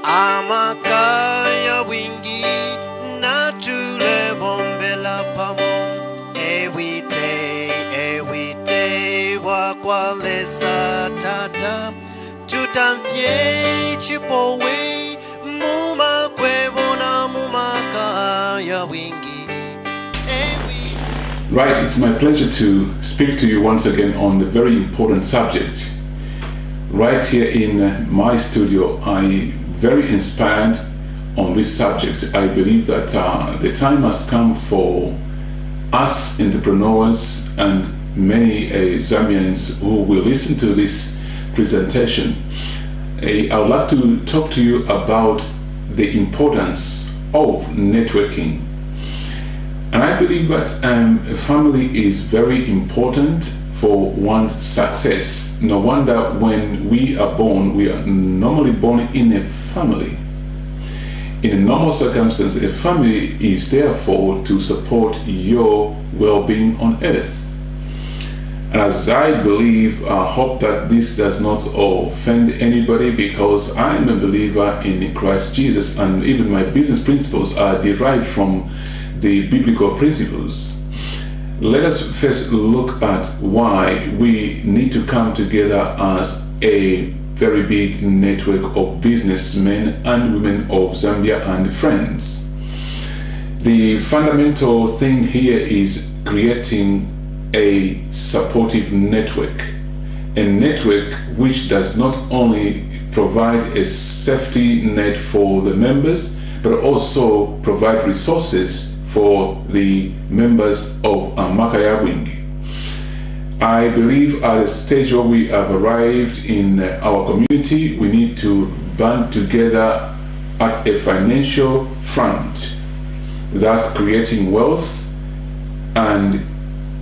Amakaya wingi na tule wombela pamo ewite wakwalesa tata tutamfye chipowe muma kwevona mumakaya wingi. Right, it's my pleasure to speak to you once again on the very important subject. Right here in my studio, I very inspired on this subject. I believe that the time has come for us entrepreneurs and many Zambians who will listen to this presentation. I would like to talk to you about the importance of networking. And I believe that a family is very important for one's success. No wonder when we are born, we are normally born in a family. In a normal circumstance, a family is therefore to support your well-being on earth. And as I believe, I hope that this does not offend anybody, because I am a believer in Christ Jesus, and even my business principles are derived from the biblical principles. Let us first look at why we need to come together as a very big network of businessmen and women of Zambia and friends. The fundamental thing here is creating a supportive network, a network which does not only provide a safety net for the members, but also provide resources for the members of Makayawingi. I believe at a stage where we have arrived in our community, we need to band together at a financial front, thus creating wealth, and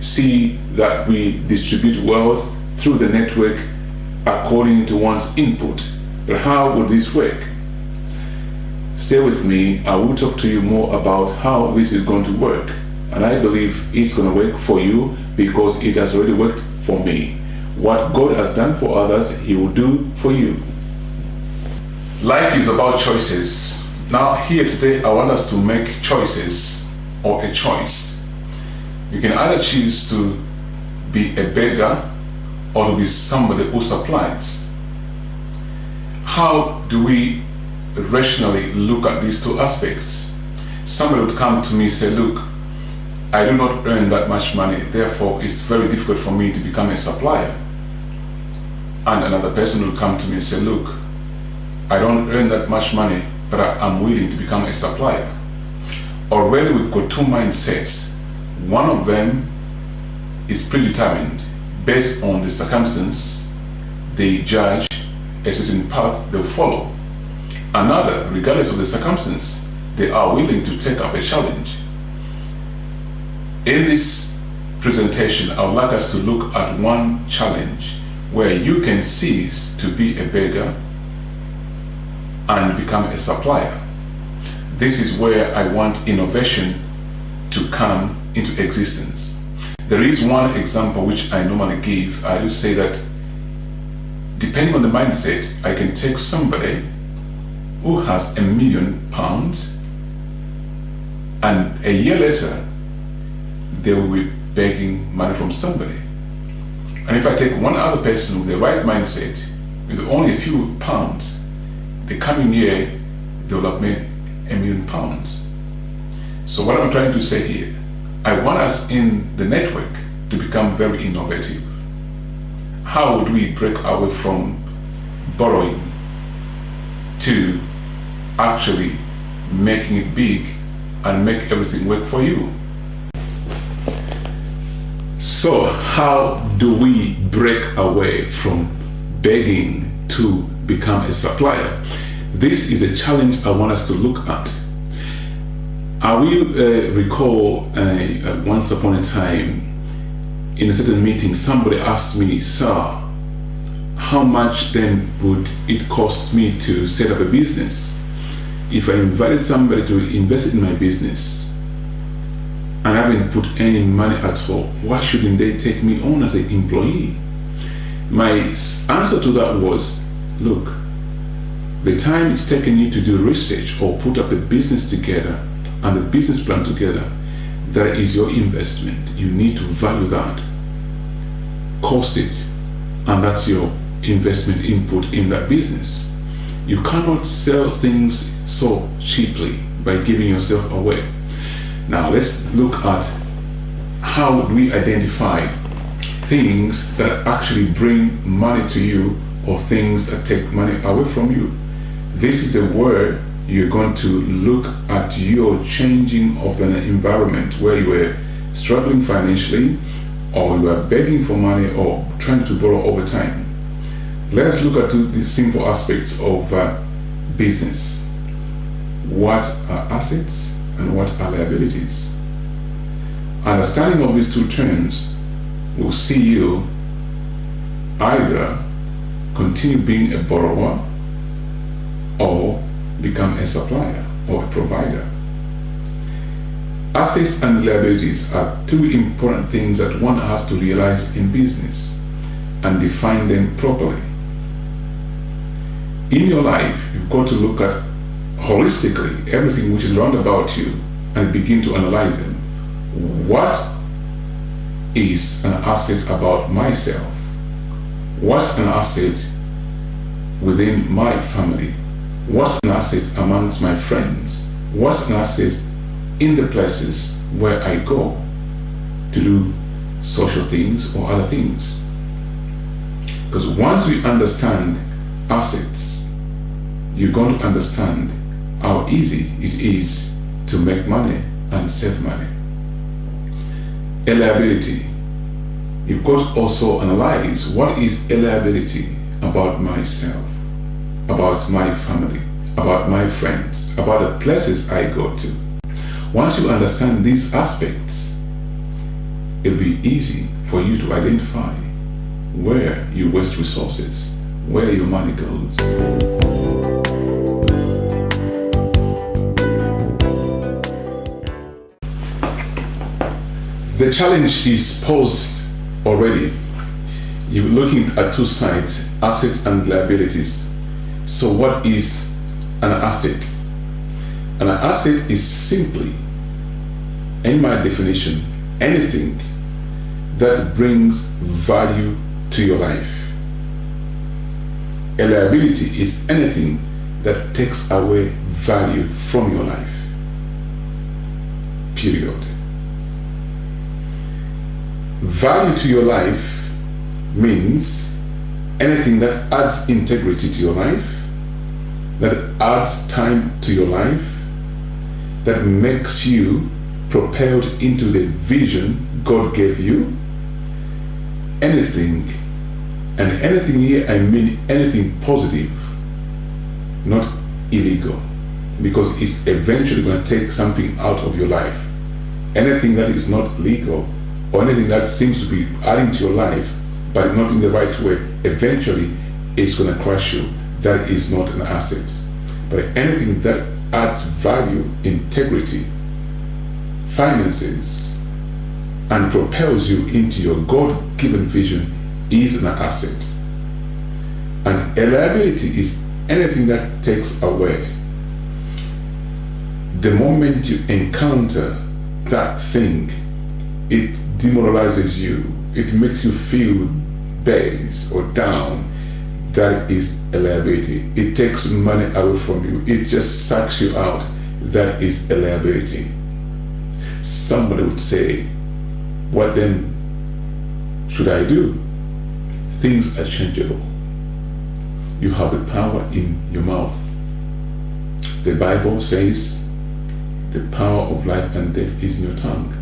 see that we distribute wealth through the network according to one's input. But how would this work? Stay with me. I will talk to you more about how this is going to work. And I believe it's going to work for you because it has already worked for me. What God has done for others, He will do for you. Life is about choices. Now here today, I want us to make choices, or a choice. You can either choose to be a beggar or to be somebody who supplies. How do we rationally look at these two aspects? Somebody would come to me and say, look, I do not earn that much money, therefore it's very difficult for me to become a supplier. And another person will come to me and say, look, I don't earn that much money, but I'm willing to become a supplier. Already we've got two mindsets. One of them is predetermined based on the circumstance. They judge a certain path they'll follow. Another, regardless of the circumstance, they are willing to take up a challenge. In this presentation, I would like us to look at one challenge where you can cease to be a beggar and become a supplier. This is where I want innovation to come into existence. There is one example which I normally give. I do say that depending on the mindset, I can take somebody who has £1 million, and a year later they will be begging money from somebody. And if I take one other person with the right mindset, with only a few pounds, the coming year they will have made £1 million. So what I'm trying to say here, I want us in the network to become very innovative. How would we break away from borrowing to actually making it big and make everything work for you? So how do we break away from begging to become a supplier? This is a challenge I want us to look at. I will recall once upon a time in a certain meeting, somebody asked me, sir, how much then would it cost me to set up a business? If I invited somebody to invest in my business and I haven't put any money at all, why shouldn't they take me on as an employee? My answer to that was, look, The time it's taken you to do research or put up the business together and the business plan together, that is your investment. You need to value that, cost it, and that's your investment input in that business. You cannot sell things so cheaply by giving yourself away. Now let's look at how we identify things that actually bring money to you or things that take money away from you. This is the word you're going to look at your changing of an environment where you were struggling financially, or you are begging for money or trying to borrow over time. Let us look at the simple aspects of business. What are assets and what are liabilities? Understanding of these two terms will see you either continue being a borrower or become a supplier or a provider. Assets and liabilities are two important things that one has to realize in business and define them properly. In your life, you've got to look at holistically everything which is round about you and begin to analyze them. What is an asset about myself? What's an asset within my family? What's an asset amongst my friends? What's an asset in the places where I go to do social things or other things? Because once we understand assets, you're going to understand how easy it is to make money and save money. A liability. You've got to also analyze what is a liability about myself, about my family, about my friends, about the places I go to. Once you understand these aspects, it'll be easy for you to identify where you waste resources, where your money goes. The challenge is posed already. You're looking at two sides, assets and liabilities. So what is an asset? An asset is simply, in my definition, anything that brings value to your life. A liability is anything that takes away value from your life. Period. Value to your life means anything that adds integrity to your life, that adds time to your life, that makes you propelled into the vision God gave you. Anything, and anything here I mean anything positive, not illegal, because it's eventually going to take something out of your life. Anything that is not legal, or anything that seems to be adding to your life, but not in the right way, eventually it's going to crush you. That is not an asset. But anything that adds value, integrity, finances, and propels you into your God-given vision is an asset. And a liability is anything that takes away. The moment you encounter that thing, it demoralizes you, it makes you feel base or down. That is a liability. It takes money away from you, it just sucks you out. That is a liability. Somebody would say, what then should I do? Things are changeable. You have the power in your mouth. The Bible says the power of life and death is in your tongue.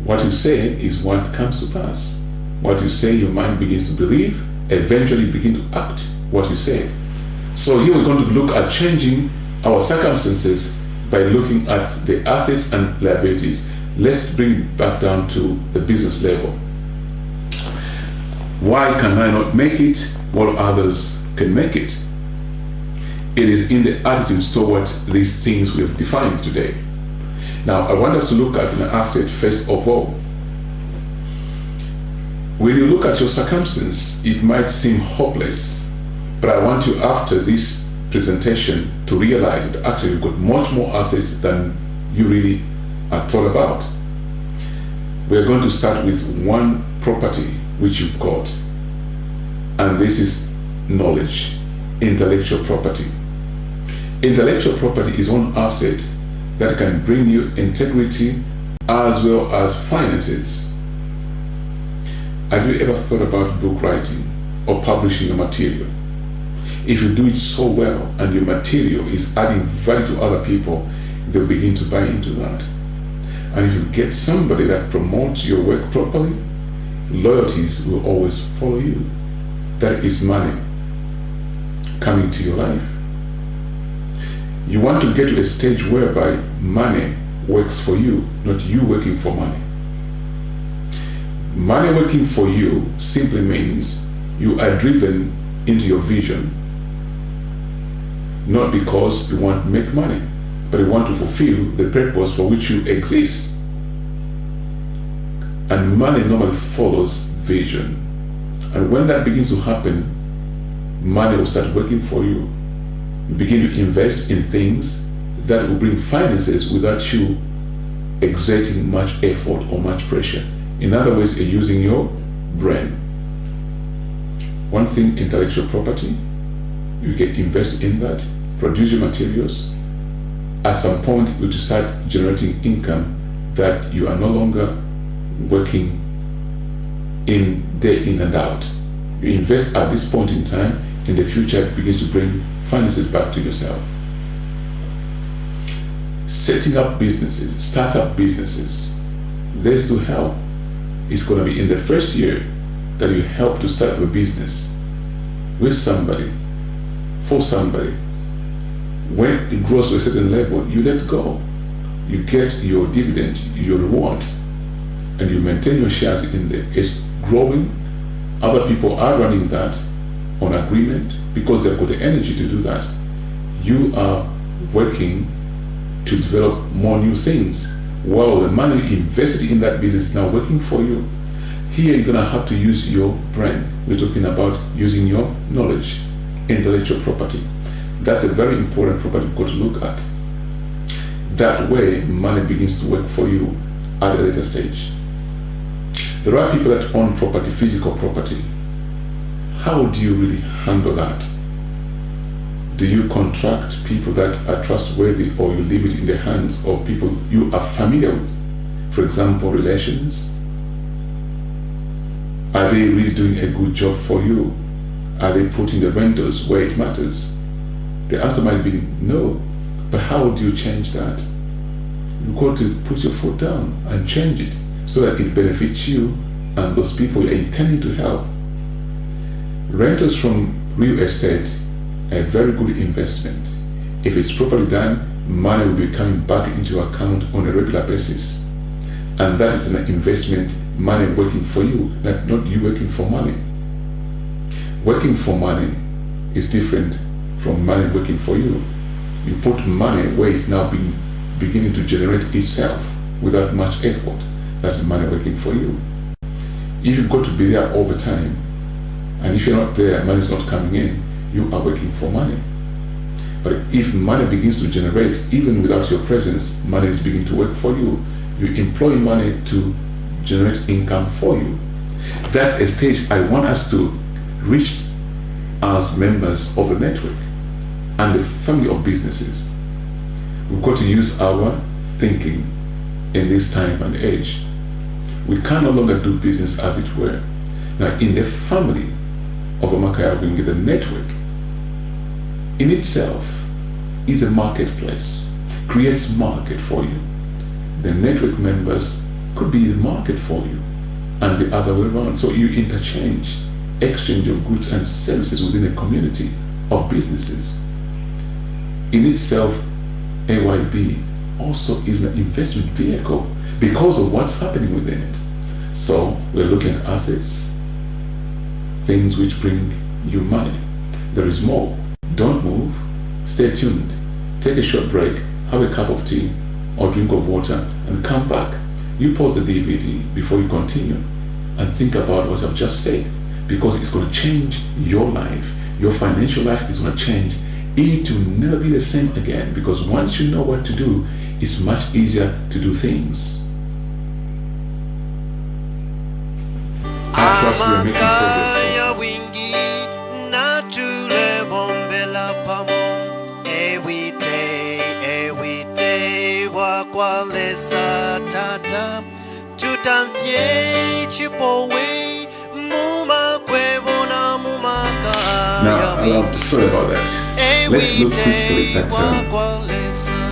What you say is what comes to pass. What you say, your mind begins to believe, eventually begin to act what you say. So here we're going to look at changing our circumstances by looking at the assets and liabilities. Let's bring it back down to the business level. Why can I not make it while others can make it? It is in the attitudes towards these things we have defined today. Now, I want us to look at an asset first of all. When you look at your circumstance, it might seem hopeless, but I want you, after this presentation to realize that actually you've got much more assets than you really are thought about. We're going to start with one property which you've got, and this is knowledge, intellectual property. Intellectual property is one asset that can bring you integrity as well as finances. Have you ever thought about book writing or publishing a material? If you do it so well and your material is adding value to other people, they'll begin to buy into that. And if you get somebody that promotes your work properly, loyalties will always follow you. That is money coming to your life. You want to get to a stage whereby money works for you, not you working for money. Money working for you simply means you are driven into your vision, not because you want to make money, but you want to fulfill the purpose for which you exist. And money normally follows vision. And when that begins to happen, money will start working for you. You begin to invest in things that will bring finances without you exerting much effort or much pressure. In other words, you're using your brain. One thing, intellectual property, you can invest in that, produce your materials. At some point, you will start generating income that you are no longer working in day in and out. You invest at this point in time, in the future it begins to bring finances back to yourself. Setting up businesses, startup businesses, there's to help. It's going to be in the first year that you help to start a business with somebody, for somebody. When it grows to a certain level, you let go. You get your dividend, your reward, and you maintain your shares in there. It's growing. Other people are running that on agreement because they've got the energy to do that. You are working to develop more new things while the money invested in that business is now working for you. Here you're going to have to use your brain. We're talking about using your knowledge, intellectual property. That's a very important property you've got to look at. That way money begins to work for you at a later stage. There are people that own property, physical property. How do you really handle that? Do you contract people that are trustworthy, or you leave it in the hands of people you are familiar with? For example, relations. Are they really doing a good job for you? Are they putting the rentals where it matters? The answer might be no. But how do you change that? You've got to put your foot down and change it so that it benefits you and those people you're intending to help. Rentals from real estate are a very good investment. If it's properly done, money will be coming back into your account on a regular basis. And that is an investment, money working for you, not you working for money. Working for money is different from money working for you. You put money where it's now beginning to generate itself without much effort. That's the money working for you. If you've got to be there all the time, and if you're not there, money is not coming in, you are working for money. But if money begins to generate, even without your presence, money is beginning to work for you. You employ money to generate income for you. That's a stage I want us to reach as members of the network and the family of businesses. We've got to use our thinking in this time and age. We can no longer do business as it were. Now, in the family of Amakaya Wingi, the network in itself is a marketplace, creates market for you. The network members could be the market for you, and the other way around. So you interchange, exchange of goods and services within a community of businesses. In itself, AYB also is an investment vehicle because of what's happening within it. So we're looking at assets, things which bring you money. There is more. Don't move. Stay tuned. Take a short break, have a cup of tea or drink of water, and come back. You pause the DVD before you continue and think about what I've just said, because it's going to change your life. Your financial life is going to change it will never be the same again, because once you know what to do, it's much easier to do things. I trust you are making progress so Amakaya far. wingi na tule bombela pamo ewite wakwalesa tata tutamvye chipowe muma kwevo na mumaka Now, sorry about that. Let's look critically at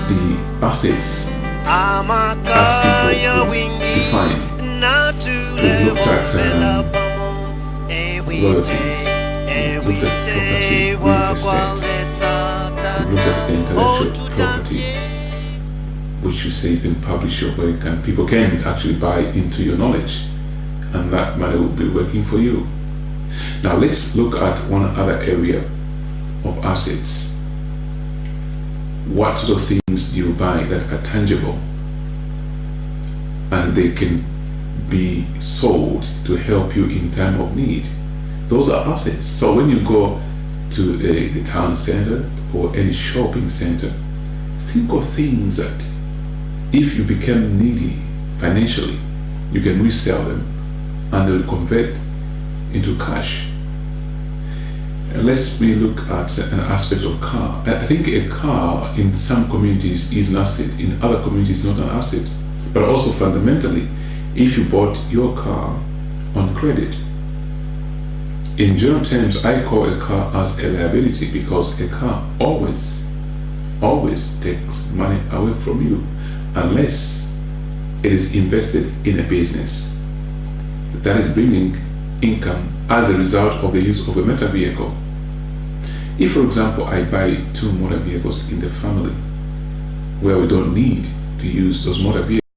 the assets as Amakaya people wingi define. We've looked at royalties, we've looked at property, real estate, we've looked at intellectual property, which you say you can publish your work and people can actually buy into your knowledge, and that money will be working for you. Now let's look at one other area of assets. What sort of things do you buy that are tangible and they can be sold to help you in time of need? Those are assets. So when you go to the town center or any shopping center, think of things that if you become needy financially, you can resell them and they will convert into cash. Let's look at an aspect of car. I think a car in some communities is an asset, in other communities not an asset. But also fundamentally, if you bought your car on credit, in general terms, I call a car as a liability, because a car always takes money away from you unless it is invested in a business that is bringing income as a result of the use of a motor vehicle. If, for example, I buy 2 motor vehicles in the family where we don't need to use those motor vehicles,